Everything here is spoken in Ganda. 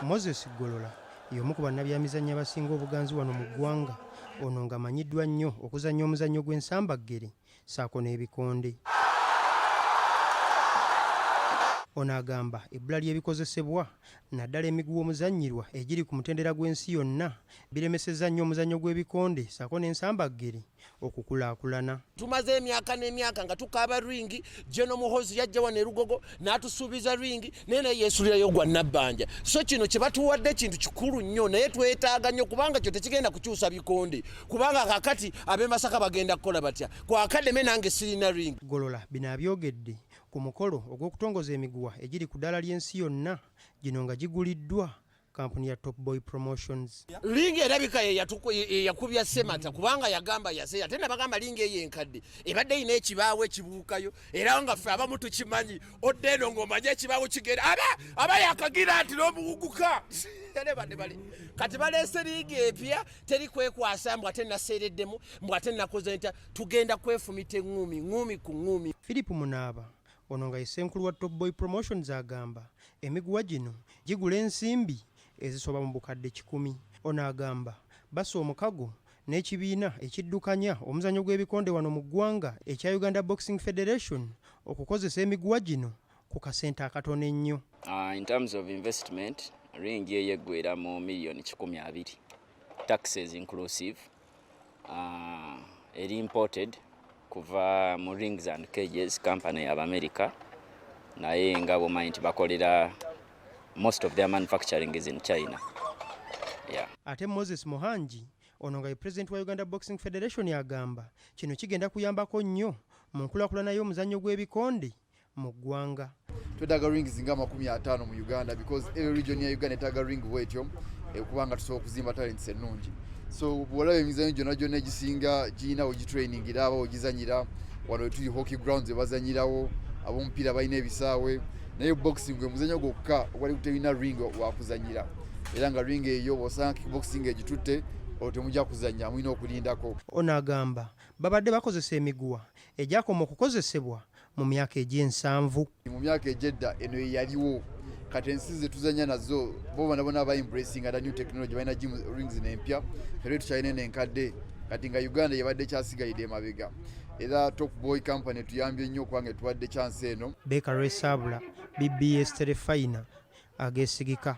Moses Golola y'omu ku bannabyamizannyo abasinga obuganzi wano mu ggwanga, ono ng'amanyiddwa nnyo okuzannya omuzannyo gw'ensambaggere ssaako n'ebikonde. Ono agamba ebbula ly'ebikozesebwa naddala emiguwa omuzannyirwa egiri ku mutendera gw'ensi yonna biremesezza nnyo omuzannyo gw'ebikonde ssaako n'ensambaggere okukulaakulana. Tumaze emyaka n'emyaka nga tukaaba ringi, Jeno Muhozi yajja wano e Lugogo n'atusuubiza ringi naye naye yeesulirayo gwa Nabbanja. So kino kye batuwadde kintu kikulu nnyo naye twetaaga nnyo kubanga kyo tekigenda kukyusa bikonde, kubanga kakati ab'e Masaka bagenda kukola batya, kwakademe nange sirina ringi. Golola bino abyogedde ku mukolo ogw'okutongoza emiguwa egiri ku ddala ly'ensi yonna, gino nga giguliddwa kampuni ya Top Boy Promotions. Lingi erabika yakubya Semata kubanga yagamba yase ate nabagamba lingi eyo enkadde ebadde ina ekibaawo ekibuukayo era nga ffe abamu tukimanyi odde eno ng'omanye ekibaawo kigenda aba yakagira nti n'omuwuguka kati baleese lingi epya teri kwekwasa mbw ate naseereddemu mbw ate nakoze nta tugenda kwefumita eŋŋumi ku ŋŋumi. Philip Munaaba ono nga yesenkulu wa Top Boy Promotions agamba emiguwa gino gigula ensimbi ezisoba mu bukadde 100. Ono agamba bassa omukago n'ekibiina ekiddukanya omuzannyo gw'ebikonde wano mu ggwanga ekya Uganda Boxing Federation okukozesa emiguwa gino ku kasente akatono ennyo. In terms of investment, ringi eyeggwera mu miliyoni 12, taxes inclusive, eri imported kuva mu Rings and Cages company y'Amerika, naye nga bwomanyi nti bakolera most of their manufacturing is in China. Yeah. Ate Moses Mohanji ono nga ye president wa Uganda Boxing Federation yagamba kino kigenda kuyambako nnyo mu nkulaakulana y'omuzannyo gw'ebikonde mu ggwanga. Twetaaga rings nga 50 mu Uganda because every region ya Uganda etaaga ring bwetyo kubanga tusobola okuzimba talents ennungi. So bw'olaba emizannyo gyonna egisinga girina ogitraining era aba ogizanyira wano tuli hockey grounds ebazanyirawo, ab'omupiira balina ebisaawe, naye boxing gwe muzannyo gwokka wali kuterina ring wakuzanyira era nga ring eyo bw'osanga kickboxing egitutte temujja kuzannya mulina okulindako. Ono agamba babadde bakozesa emiguwa egyakoma okukozesebwa mu myaka egy'ensanvu. Mu myaka egyedda eno yaliwo kati ensi ze tuzanya nazo bo banabona aba embracing ada new technology balina gym rings n'empya era tukyalina n'enkadde kati nga Uganda yabadde kyasigalidde emabega era Top Boy company tuyambye nnyo kubanga tuwadde chance eno. Beka Resabula, BBS Telefina, Ageesigika.